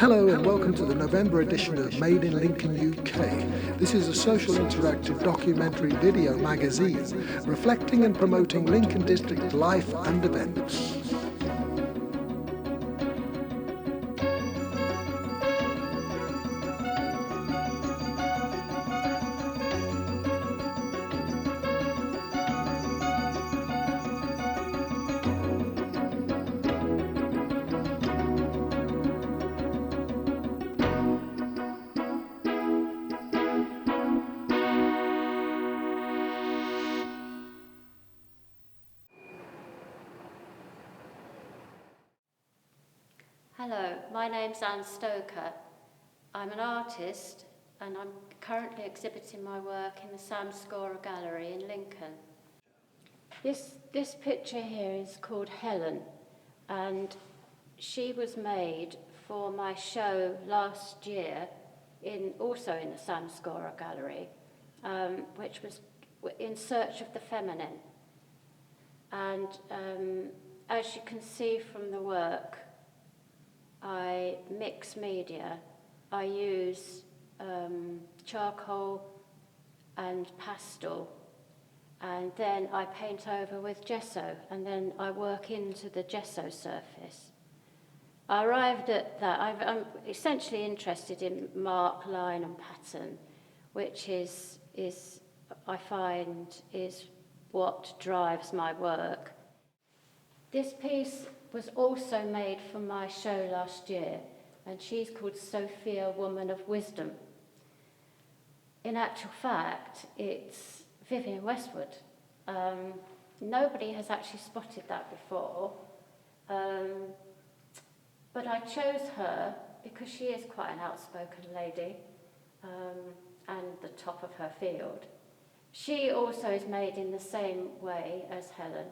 Hello and welcome to the November edition of Made in Lincoln UK. This is a social interactive documentary video magazine reflecting and promoting Lincoln District life and events. Hello, my name's Stoker. I'm an artist and I'm currently exhibiting my work in the Sara Webb Gallery in Lincoln. This picture here is called Helen, and she was made for my show last year also in the Sara Webb Gallery, which was In Search of the Feminine. And as you can see from the work, I mix media. I use charcoal and pastel, and then I paint over with gesso, and then I work into the gesso surface. I arrived at that. I'm essentially interested in mark, line and pattern, which is I find is what drives my work. This piece was also made for my show last year, and she's called Sophia, Woman of Wisdom. In actual fact, it's Vivienne Westwood. Nobody has actually spotted that before, but I chose her because she is quite an outspoken lady and the top of her field. She also is made in the same way as Helen,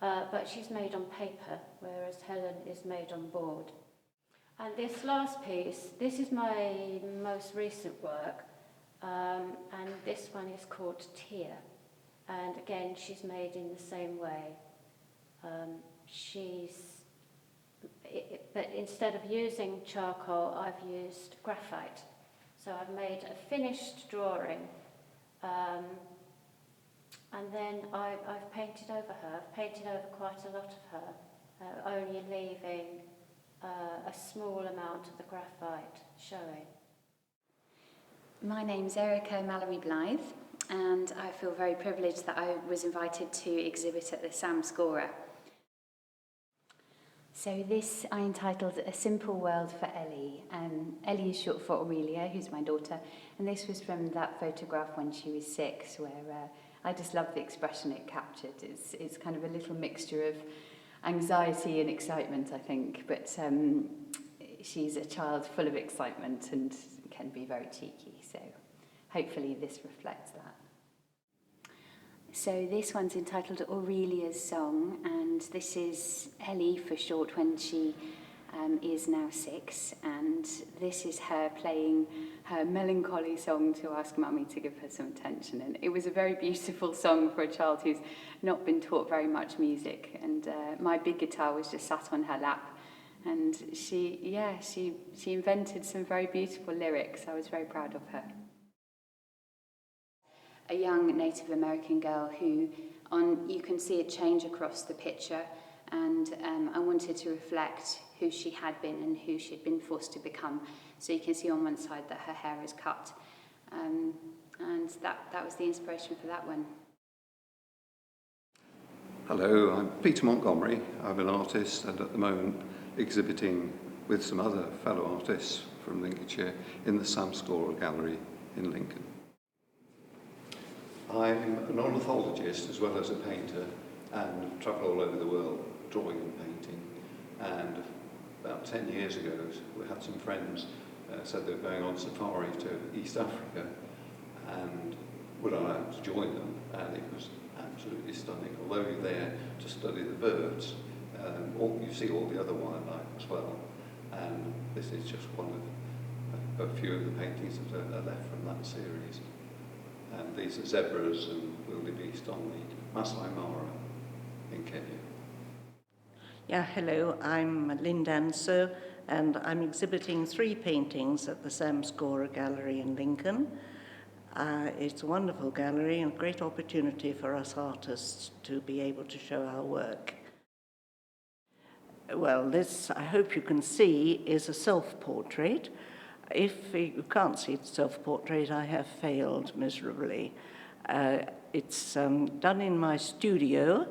but she's made on paper, whereas Helen is made on board. And this last piece, this is my most recent work, and this one is called Tear. And again, she's made in the same way. But instead of using charcoal, I've used graphite. So I've made a finished drawing, and then I've painted over her. I've painted over quite a lot of her, only leaving a small amount of the graphite showing. My name's Erica Mallory Blythe, and I feel very privileged that I was invited to exhibit at the Sam Scorer. So this I entitled A Simple World for Ellie. Ellie is short for Aurelia, who's my daughter, and this was from that photograph when she was 6, where I just love the expression it captured. It's kind of a little mixture of anxiety and excitement, I think, but she's a child full of excitement and can be very cheeky, so hopefully this reflects that. So this one's entitled Aurelia's Song, and this is Ellie for short when she is now 6, and this is her playing her melancholy song to ask Mummy to give her some attention. And it was a very beautiful song for a child who's not been taught very much music, and my big guitar was just sat on her lap, and she invented some very beautiful lyrics. I was very proud of her. A young Native American girl who, you can see a change across the picture, and I wanted to reflect who she had been and who she'd been forced to become. So you can see on one side that her hair is cut, and that was the inspiration for that one. Hello, I'm Peter Montgomery. I'm an artist and at the moment exhibiting with some other fellow artists from Lincolnshire in the Sam Scorer Gallery in Lincoln. I'm an ornithologist as well as a painter and travel all over the world drawing and painting. And about 10 years ago, we had some friends said they were going on safari to East Africa, and would I like to join them? And it was absolutely stunning. Although you're there to study the birds, you see all the other wildlife as well. And this is just one of a few of the paintings that are left from that series. And these are zebras and wildebeest on the Masai Mara in Kenya. Yeah, hello, I'm Lynn Dancer, and I'm exhibiting 3 paintings at the Sam Scorer Gallery in Lincoln. It's a wonderful gallery and a great opportunity for us artists to be able to show our work. Well, this, I hope you can see, is a self-portrait. If you can't see the self-portrait, I have failed miserably. It's done in my studio,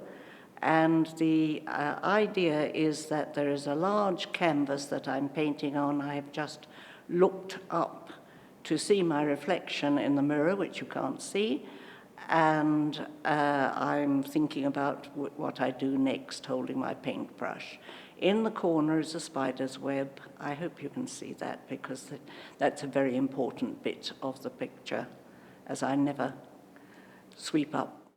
and the idea is that there is a large canvas that I'm painting on. I've just looked up to see my reflection in the mirror, which you can't see, and I'm thinking about what I do next, holding my paintbrush. In the corner is a spider's web. I hope you can see that, because that's a very important bit of the picture, as I never sweep up.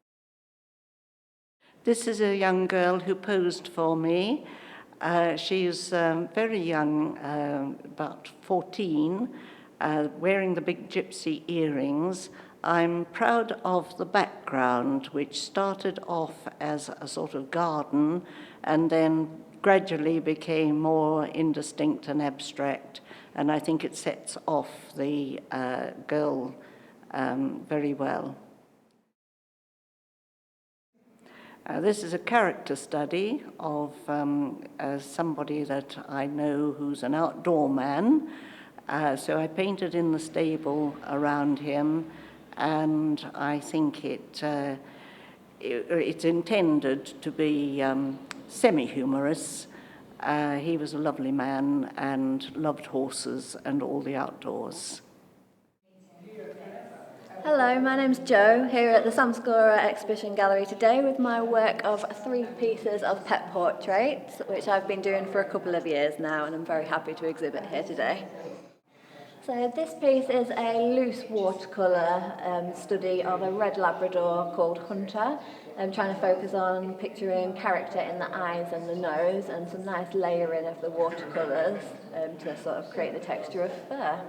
This is a young girl who posed for me. She's very young, about 14, wearing the big gypsy earrings. I'm proud of the background, which started off as a sort of garden and then gradually became more indistinct and abstract, and I think it sets off the girl very well. This is a character study of somebody that I know who's an outdoor man. So I painted in the stable around him, and I think it's intended to be semi-humorous. He was a lovely man and loved horses and all the outdoors. Hello, my name's Jo, here at the Sam Scorer Exhibition Gallery today with my work of 3 pieces of pet portraits, which I've been doing for a couple of years now, and I'm very happy to exhibit here today. So this piece is a loose watercolour study of a red Labrador called Hunter. I'm trying to focus on picturing character in the eyes and the nose, and some nice layering of the watercolours to sort of create the texture of fur.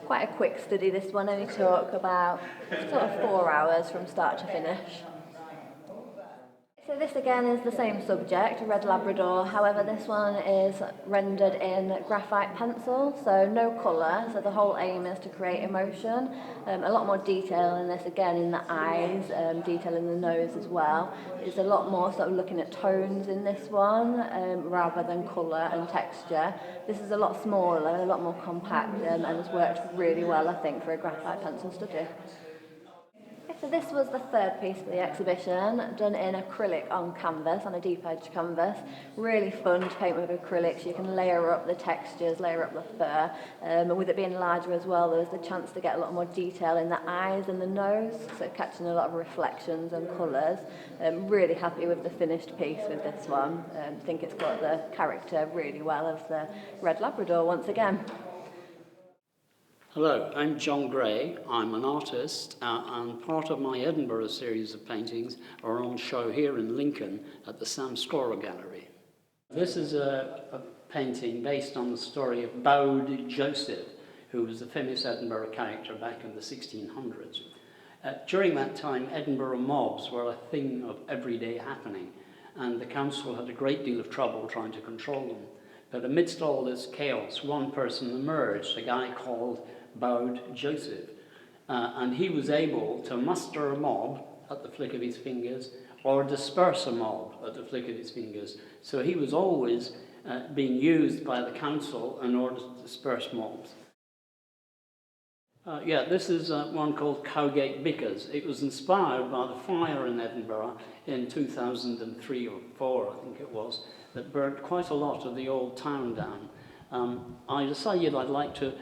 Quite a quick study, this one. Only took about sort of 4 hours from start to finish. So this again is the same subject, a red Labrador. However, this one is rendered in graphite pencil, so no colour. So the whole aim is to create emotion. A lot more detail in this, again, in the eyes, detail in the nose as well. It's a lot more sort of looking at tones in this one, rather than colour and texture. This is a lot smaller, a lot more compact, and has worked really well, I think, for a graphite pencil study. So this was the 3rd piece of the exhibition, done in acrylic on canvas, on a deep edge canvas. Really fun to paint with acrylics. You can layer up the textures, layer up the fur. And with it being larger as well, there was the chance to get a lot more detail in the eyes and the nose, so catching a lot of reflections and colours. Really happy with the finished piece with this one. I think it's got the character really well of the red Labrador once again. Hello, I'm John Gray. I'm an artist, and part of my Edinburgh series of paintings are on show here in Lincoln at the Sam Scorer Gallery. This is a painting based on the story of Bowd Joseph, who was a famous Edinburgh character back in the 1600s. During that time, Edinburgh mobs were a thing of everyday happening, and the council had a great deal of trouble trying to control them. But amidst all this chaos, one person emerged, a guy called Bowd Joseph, and he was able to muster a mob at the flick of his fingers or disperse a mob at the flick of his fingers. So he was always being used by the council in order to disperse mobs. This is one called Cowgate Bickers. It was inspired by the fire in Edinburgh in 2003 or 4, I think it was, that burnt quite a lot of the old town down. I decided I'd like to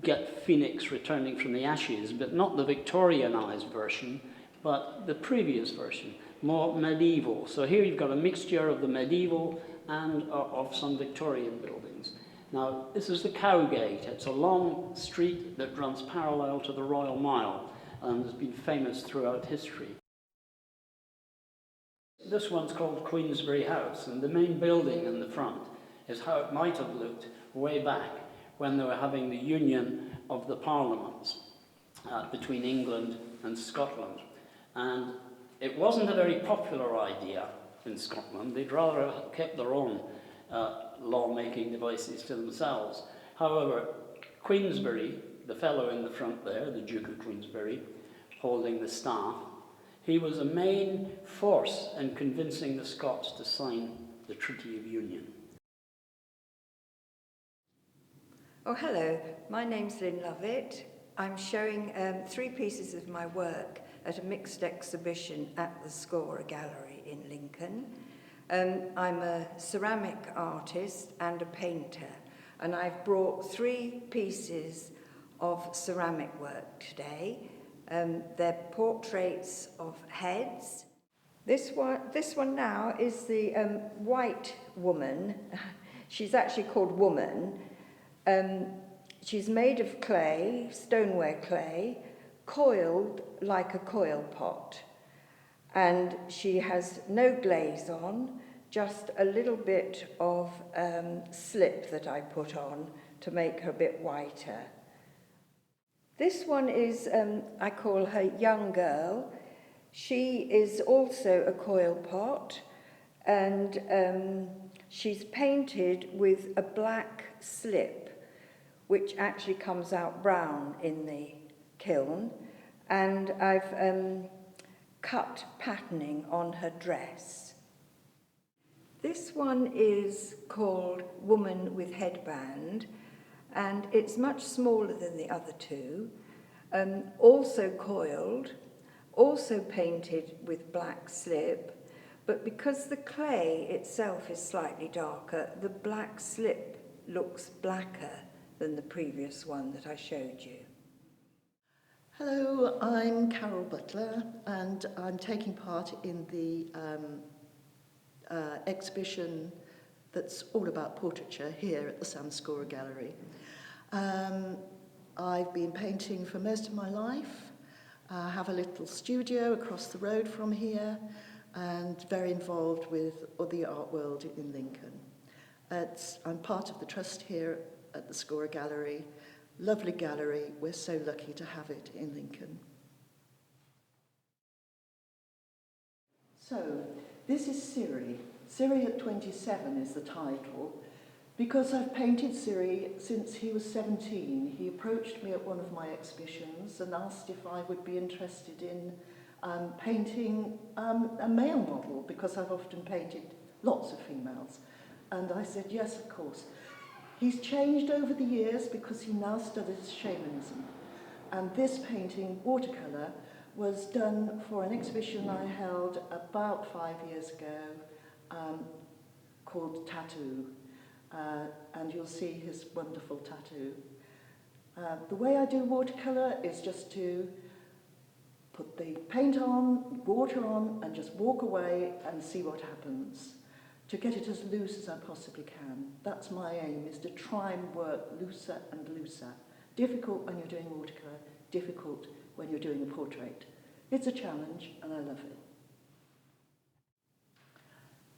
get Phoenix returning from the ashes, but not the Victorianized version, but the previous version, more medieval. So here you've got a mixture of the medieval and of some Victorian buildings. Now, this is the Cowgate. It's a long street that runs parallel to the Royal Mile and has been famous throughout history. This one's called Queensberry House, and the main building in the front is how it might have looked way back when they were having the union of the parliaments between England and Scotland. And it wasn't a very popular idea in Scotland. They'd rather have kept their own law-making devices to themselves. However, Queensberry, the fellow in the front there, the Duke of Queensberry, holding the staff, he was a main force in convincing the Scots to sign the Treaty of Union. Oh, hello. My name's Lynn Lovett. I'm showing 3 pieces of my work at a mixed exhibition at the Stoker Gallery in Lincoln. I'm a ceramic artist and a painter, and I've brought 3 pieces of ceramic work today. They're portraits of heads. This one now is the white woman. She's actually called Woman. She's made of clay, stoneware clay, coiled like a coil pot. And she has no glaze on, just a little bit of slip that I put on to make her a bit whiter. This one is, I call her Young Girl. She is also a coil pot, and she's painted with a black slip, which actually comes out brown in the kiln, and I've cut patterning on her dress. This one is called Woman with Headband, and it's much smaller than the other 2, also coiled, also painted with black slip, but because the clay itself is slightly darker, the black slip looks blacker than the previous one that I showed you. Hello, I'm Carol Butler, and I'm taking part in the exhibition that's all about portraiture here at the Stoker Gallery. I've been painting for most of my life. I have a little studio across the road from here, and very involved with the art world in Lincoln. I'm part of the trust here at the Stoker Gallery. Lovely gallery, we're so lucky to have it in Lincoln. So, this is Siri. Siri at 27 is the title. Because I've painted Siri since he was 17, he approached me at one of my exhibitions and asked if I would be interested in painting a male model, because I've often painted lots of females. And I said, yes, of course. He's changed over the years because he now studies shamanism. And this painting, watercolour, was done for an exhibition I held about 5 years ago called Tattoo. And you'll see his wonderful tattoo. The way I do watercolour is just to put the paint on, water on, and just walk away and see what happens, to get it as loose as I possibly can. That's my aim, is to try and work looser and looser. Difficult when you're doing watercolour, difficult when you're doing a portrait. It's a challenge, and I love it.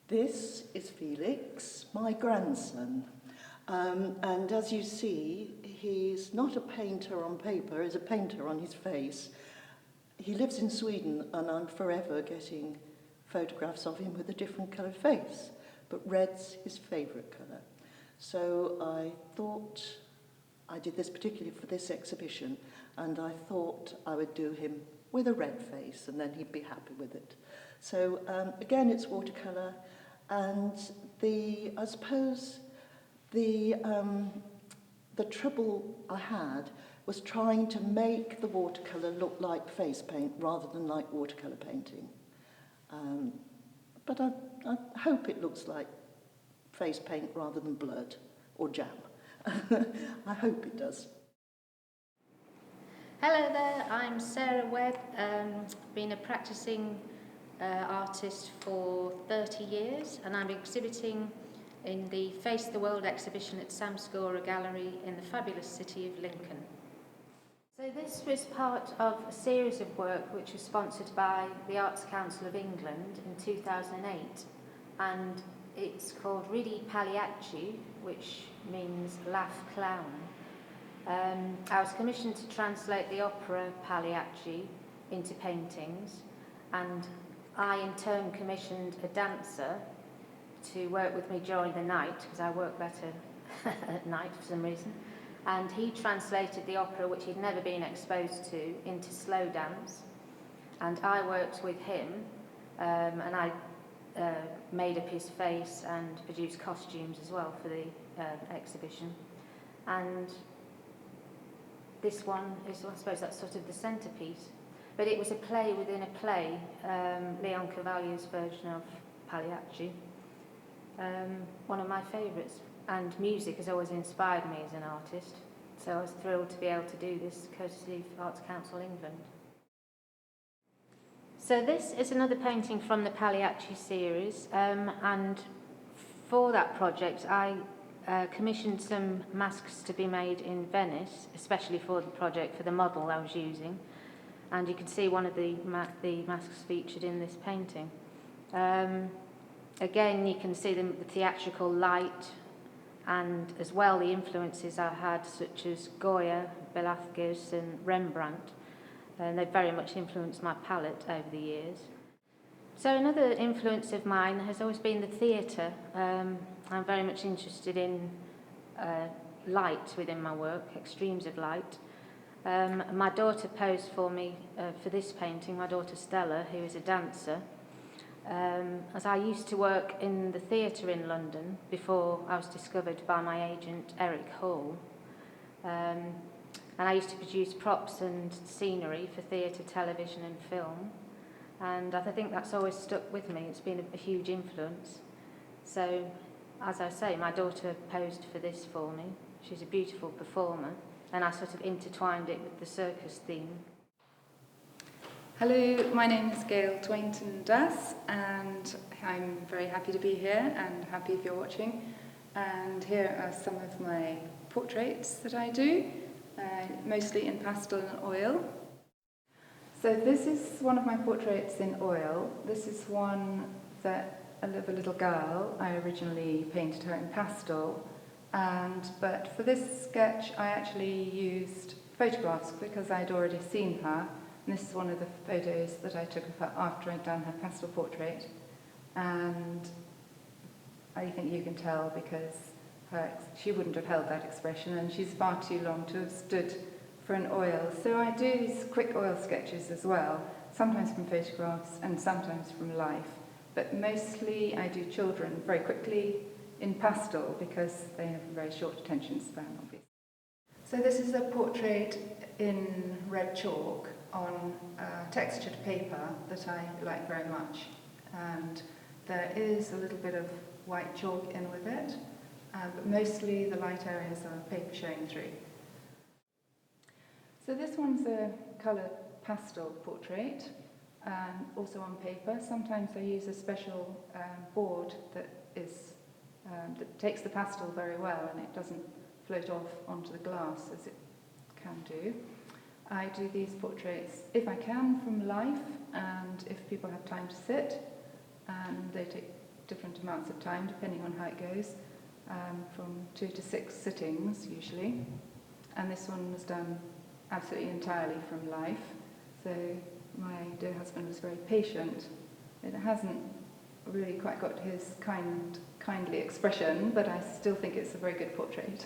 This is Felix, my grandson. And as you see, he's not a painter on paper, he's a painter on his face. He lives in Sweden, and I'm forever getting photographs of him with a different coloured face. But red's his favourite colour. So I thought, I did this particularly for this exhibition, and I thought I would do him with a red face, and then he'd be happy with it. So again, it's watercolour, and I suppose the trouble I had was trying to make the watercolour look like face paint rather than like watercolour painting. But I hope it looks like face paint rather than blood or jam. I hope it does. Hello there, I'm Sara Webb. Been a practicing artist for 30 years, and I'm exhibiting in the Face the World exhibition at Stoker Gallery in the fabulous city of Lincoln. So this was part of a series of work which was sponsored by the Arts Council of England in 2008, and it's called Ridi Pagliacci, which means laugh clown. I was commissioned to translate the opera Pagliacci into paintings, and I in turn commissioned a dancer to work with me during the night, because I work better at night for some reason. And he translated the opera, which he'd never been exposed to, into slow dance. And I worked with him, and I made up his face and produced costumes as well for the exhibition. And this one is, I suppose that's sort of the centrepiece. But it was a play within a play, Leon Cavallo's version of Pagliacci, one of my favourites. And music has always inspired me as an artist, so I was thrilled to be able to do this courtesy of Arts Council England. So this is another painting from the Pagliacci series, and for that project I commissioned some masks to be made in Venice, especially for the project, for the model I was using. And you can see one of the masks featured in this painting. Again, you can see the theatrical light, and as well the influences I had, such as Goya, Velázquez and Rembrandt. And they've very much influenced my palette over the years. So another influence of mine has always been the theatre. I'm very much interested in light within my work, extremes of light. My daughter posed for me for this painting, my daughter Stella, who is a dancer. As I used to work in the theatre in London before I was discovered by my agent Eric Hall. And I used to produce props and scenery for theatre, television and film. And I think that's always stuck with me. It's been a huge influence. So, as I say, my daughter posed for this for me. She's a beautiful performer. And I sort of intertwined it with the circus theme. Hello, my name is Gail Twainton-Das, and I'm very happy to be here and happy if you're watching. And here are some of my portraits that I do, mostly in pastel and oil. So this is one of my portraits in oil. This is one that of a little girl. I originally painted her in pastel, but for this sketch I actually used photographs because I'd already seen her. And this is one of the photos that I took of her after I'd done her pastel portrait. And I think you can tell because she wouldn't have held that expression, and she's far too long to have stood for an oil. So I do these quick oil sketches as well, sometimes from photographs and sometimes from life. But mostly I do children very quickly in pastel because they have a very short attention span, obviously. So this is a portrait in red chalk on textured paper that I like very much. And there is a little bit of white chalk in with it, but mostly the light areas are paper showing through. So this one's a coloured pastel portrait, also on paper. Sometimes I use a special board that takes the pastel very well and it doesn't float off onto the glass as it can do. I do these portraits, if I can, from life, and if people have time to sit, and they take different amounts of time depending on how it goes, from 2 to 6 sittings usually. And this one was done absolutely entirely from life. So my dear husband was very patient. It hasn't really quite got his kindly expression, but I still think it's a very good portrait.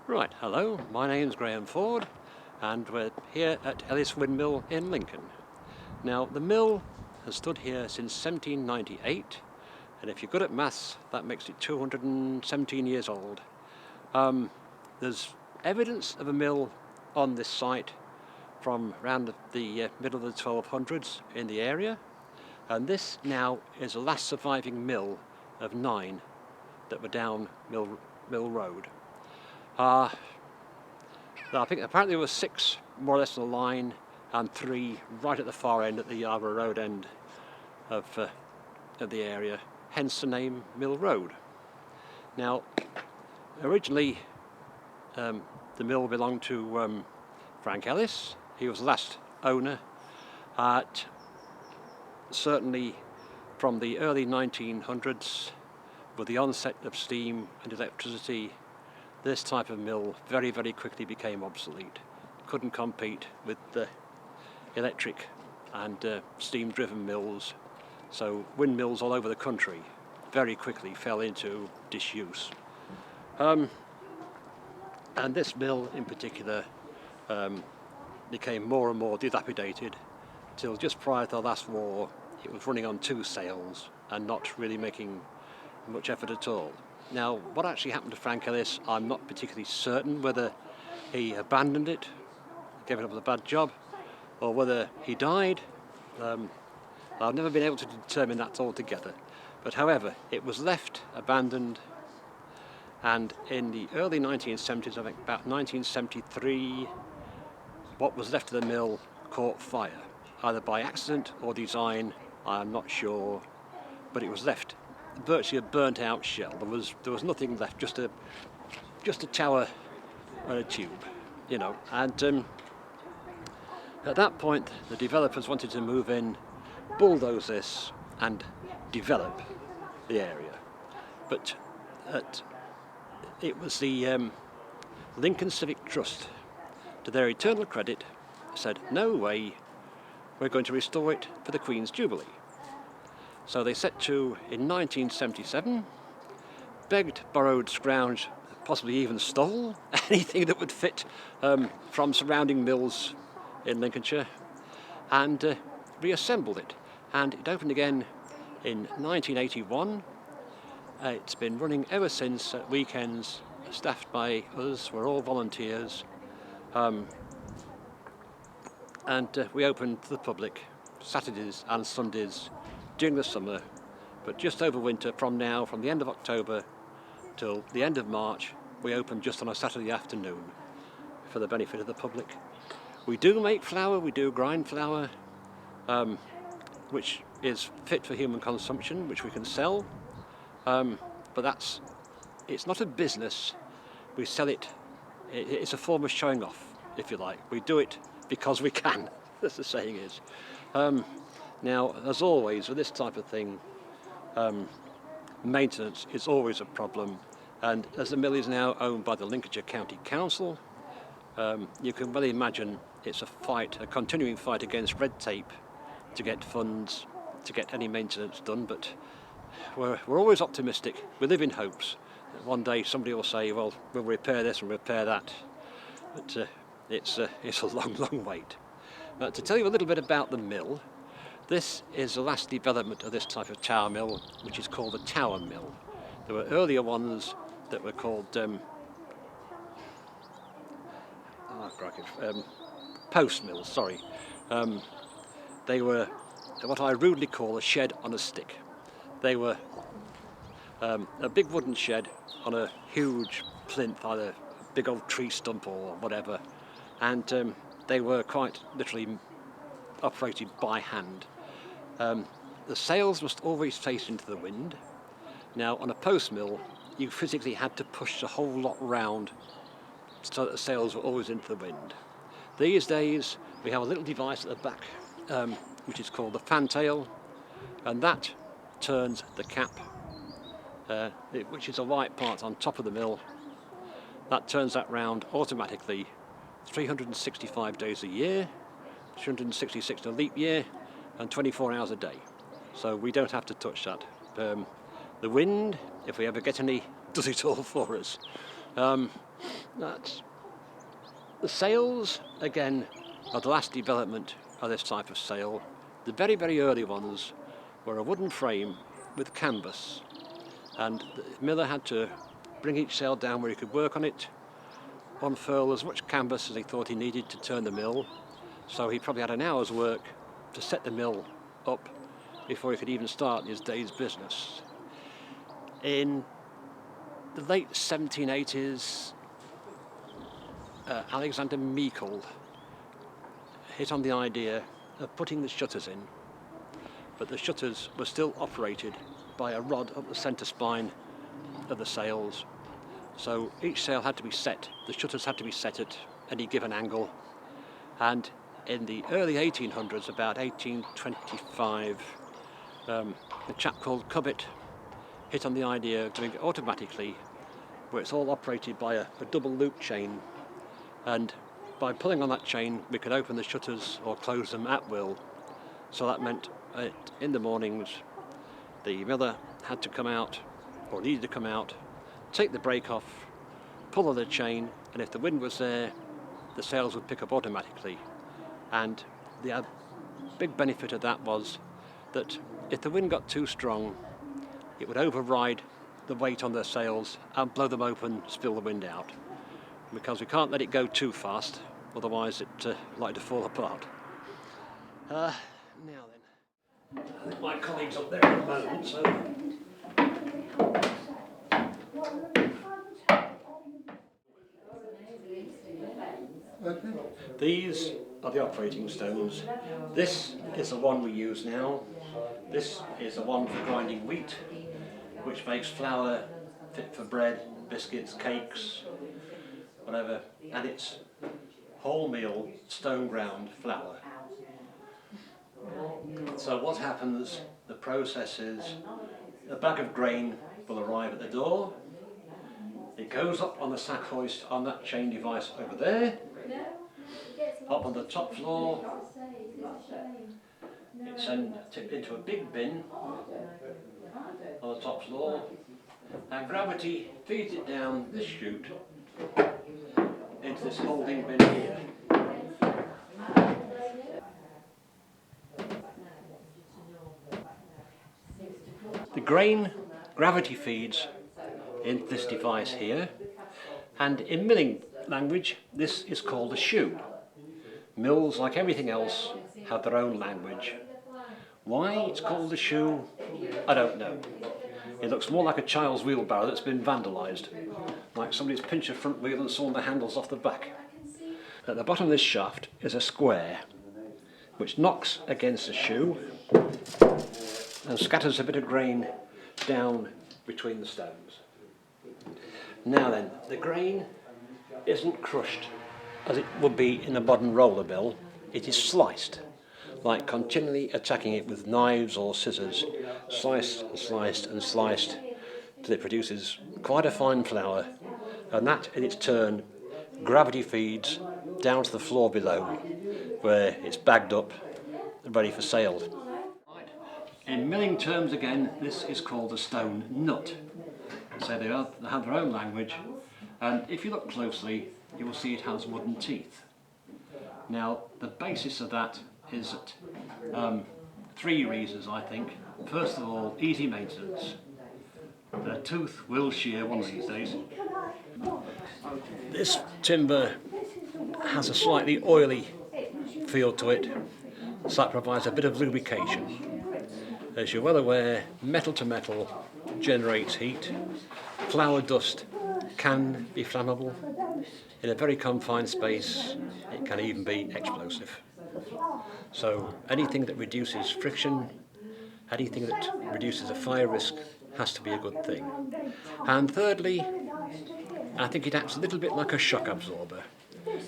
Right, hello, my name's Graham Ford and we're here at Ellis Wind Mill in Lincoln. Now the mill has stood here since 1798, and if you're good at maths, that makes it 217 years old. There's evidence of a mill on this site from around the middle of the 1200s in the area, and this now is the last surviving mill of 9 that were down Mill Road. I think apparently there were 6 more or less on the line and 3 right at the far end, at the Yarborough Road end of the area, hence the name Mill Road. Now, originally the mill belonged to Frank Ellis. He was the last owner. Certainly from the early 1900s, with the onset of steam and electricity, this type of mill very, very quickly became obsolete. Couldn't compete with the electric and steam-driven mills, so windmills all over the country very quickly fell into disuse. And this mill in particular became more and more dilapidated till just prior to the last war it was running on 2 sails and not really making much effort at all. Now, what actually happened to Frank Ellis, I'm not particularly certain whether he abandoned it, gave it up as a bad job, or whether he died. I've never been able to determine that altogether. But however, it was left abandoned, and in the early 1970s, I think about 1973, what was left of the mill caught fire, either by accident or design, I'm not sure, but it was left virtually a burnt out shell. There was nothing left, just a tower and a tube, you know. And at that point, the developers wanted to move in, bulldoze this, and develop the area. But it was the Lincoln Civic Trust, to their eternal credit, said, no way, we're going to restore it for the Queen's Jubilee. So they set to in 1977, begged, borrowed, scrounged, possibly even stole anything that would fit from surrounding mills in Lincolnshire, and reassembled it. And it opened again in 1981. It's been running ever since at weekends, staffed by us. We're all volunteers. And we open to the public Saturdays and Sundays during the summer, but just over winter, from the end of October till the end of March, we open just on a Saturday afternoon for the benefit of the public. We do make flour, we do grind flour, which is fit for human consumption, which we can sell, but it's not a business. We sell it, it's a form of showing off, if you like. We do it because we can, as the saying is. Now, as always, with this type of thing, maintenance is always a problem, and as the mill is now owned by the Lincolnshire County Council, you can well imagine it's a continuing fight against red tape to get funds, to get any maintenance done, but we're always optimistic. We live in hopes that one day somebody will say, well, we'll repair this and repair that, but it's a long, long wait. But to tell you a little bit about the mill, this is the last development of this type of tower mill, which is called a tower mill. There were earlier ones that were called post mills, sorry. They were what I rudely call a shed on a stick. They were a big wooden shed on a huge plinth, either a big old tree stump or whatever, and they were quite literally operated by hand. The sails must always face into the wind. Now, on a post mill, you physically had to push the whole lot round so that the sails were always into the wind. These days, we have a little device at the back, which is called the fantail, and that turns the cap, which is a white part on top of the mill. That turns that round automatically 365 days a year, 366 in a leap year, and 24 hours a day. So we don't have to touch that. The wind, if we ever get any, does it all for us. That's the sails, again, are the last development of this type of sail. The very, very early ones were a wooden frame with canvas, and the miller had to bring each sail down where he could work on it, unfurl as much canvas as he thought he needed to turn the mill, so he probably had an hour's work to set the mill up before he could even start his day's business. In the late 1780s, Alexander Meikle hit on the idea of putting the shutters in, but the shutters were still operated by a rod up the centre spine of the sails. So each sail had to be set, the shutters had to be set at any given angle, and in the early 1800s, about 1825, a chap called Cubitt hit on the idea of doing it automatically, where it's all operated by a double loop chain, and by pulling on that chain we could open the shutters or close them at will. So that meant in the mornings the miller had to come out, or needed to come out, take the brake off, pull on the chain, and if the wind was there, the sails would pick up automatically. And the big benefit of that was that if the wind got too strong, it would override the weight on the sails and blow them open, spill the wind out. Because we can't let it go too fast, otherwise it's likely to fall apart. Now then, I think my colleague's up there at the moment, so... These are the operating stones. This is the one we use now. This is the one for grinding wheat, which makes flour fit for bread, biscuits, cakes, whatever, and it's wholemeal stone ground flour. So what happens, the process is a bag of grain will arrive at the door, it goes up on the sack hoist on that chain device over there, up on the top floor, it's then tipped into a big bin on the top floor, and gravity feeds it down this chute into this holding bin here. The grain gravity feeds into this device here, and in milling language this is called a shoe. Mills, like everything else, have their own language. Why it's called a shoe, I don't know. It looks more like a child's wheelbarrow that's been vandalised, like somebody's pinched a front wheel and sawn the handles off the back. At the bottom of this shaft is a square, which knocks against the shoe and scatters a bit of grain down between the stones. Now then, the grain isn't crushed as it would be in a modern roller mill, it is sliced, like continually attacking it with knives or scissors, sliced and sliced and sliced till it produces quite a fine flour, and that in its turn gravity feeds down to the floor below where it's bagged up and ready for sale. In milling terms again, this is called a stone nut. So they have their own language, and if you look closely you will see it has wooden teeth. Now the basis of that is that three reasons, I think. First of all, easy maintenance. The tooth will shear one of these days. This timber has a slightly oily feel to it, so that provides a bit of lubrication. As you're well aware, metal to metal generates heat. Flour dust can be flammable. In a very confined space, it can even be explosive. So anything that reduces friction, anything that reduces a fire risk has to be a good thing. And thirdly, I think it acts a little bit like a shock absorber,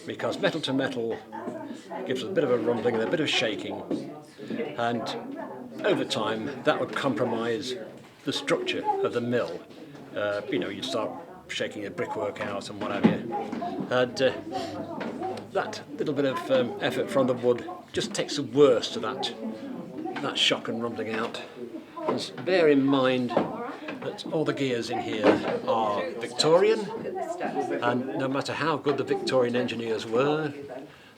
because metal to metal gives a bit of a rumbling and a bit of shaking, and over time that would compromise the structure of the mill. You start shaking the brickwork out and what have you, and that little bit of effort from the wood just takes the worst of that shock and rumbling out. And bear in mind that all the gears in here are Victorian, and no matter how good the Victorian engineers were,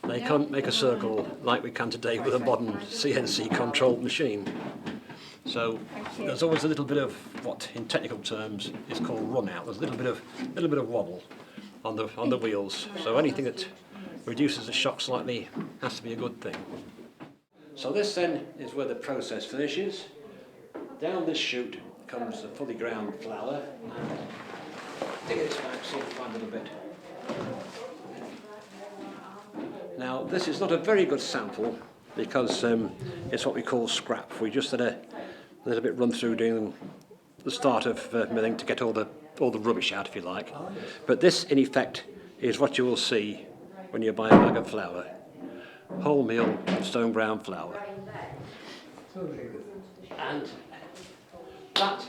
they They can't make a circle like we can today with a modern CNC controlled machine. So there's always a little bit of what, in technical terms, is called run out. There's a little bit of wobble on the wheels. So anything that reduces the shock slightly has to be a good thing. So this then is where the process finishes. Down this chute comes the fully ground flour. Dig this back, see if we find a little bit. Now this is not a very good sample because it's what we call scrap. We just had a little bit run through doing the start of milling to get all the rubbish out, if you like. But this, in effect, is what you will see when you buy a bag of flour. Wholemeal stone brown flour. And that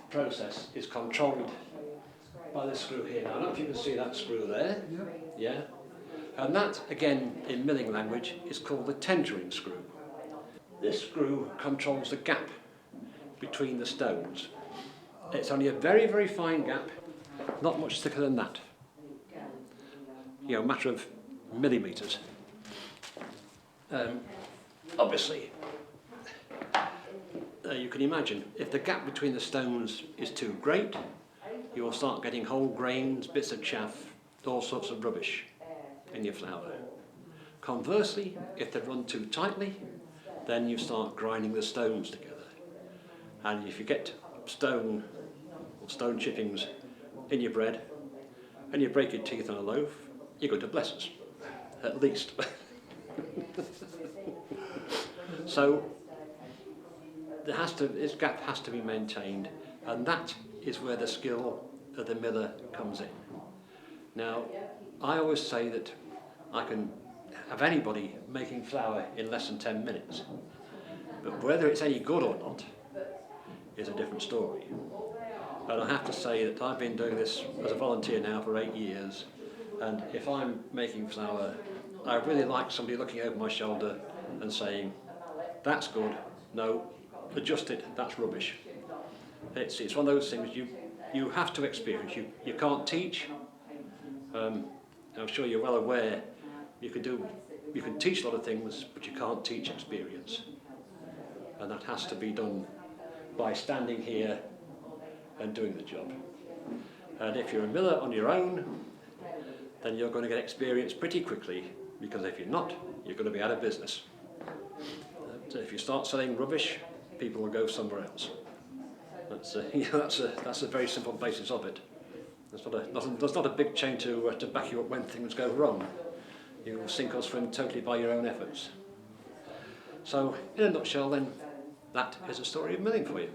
process is controlled by this screw here. Now, I don't know if you can see that screw there. Yeah. And that, again, in milling language, is called the tendering screw. This screw controls the gap between the stones. It's only a very, very fine gap, not much thicker than that. You know, a matter of millimetres. Obviously, you can imagine, if the gap between the stones is too great, you will start getting whole grains, bits of chaff, all sorts of rubbish in your flour. Conversely, if they run too tightly, then you start grinding the stones together. And if you get stone or stone chippings in your bread and you break your teeth on a loaf, you're going to bless us, at least. So this gap has to be maintained, and that is where the skill of the miller comes in. Now, I always say that I can have anybody making flour in less than 10 minutes, but whether it's any good or not is a different story. And I have to say that I've been doing this as a volunteer now for 8 years, and if I'm making flour, I really like somebody looking over my shoulder and saying, that's good, no, adjust it, that's rubbish. It's one of those things you have to experience. You can't teach. I'm sure you're well aware you can teach a lot of things, but you can't teach experience. And that has to be done by standing here and doing the job. And if you're a miller on your own, then you're going to get experience pretty quickly, because if you're not, you're going to be out of business. So if you start selling rubbish, people will go somewhere else. That's a very simple basis of it. There's not a big chain to back you up when things go wrong. You will sink or swim totally by your own efforts. So, in a nutshell then, that is a story of milling for you.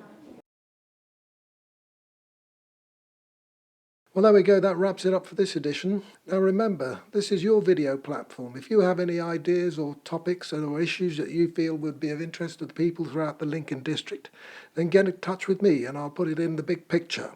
Well, there we go. That wraps it up for this edition. Now remember, this is your video platform. If you have any ideas or topics or issues that you feel would be of interest to the people throughout the Lincoln district, then get in touch with me and I'll put it in the big picture.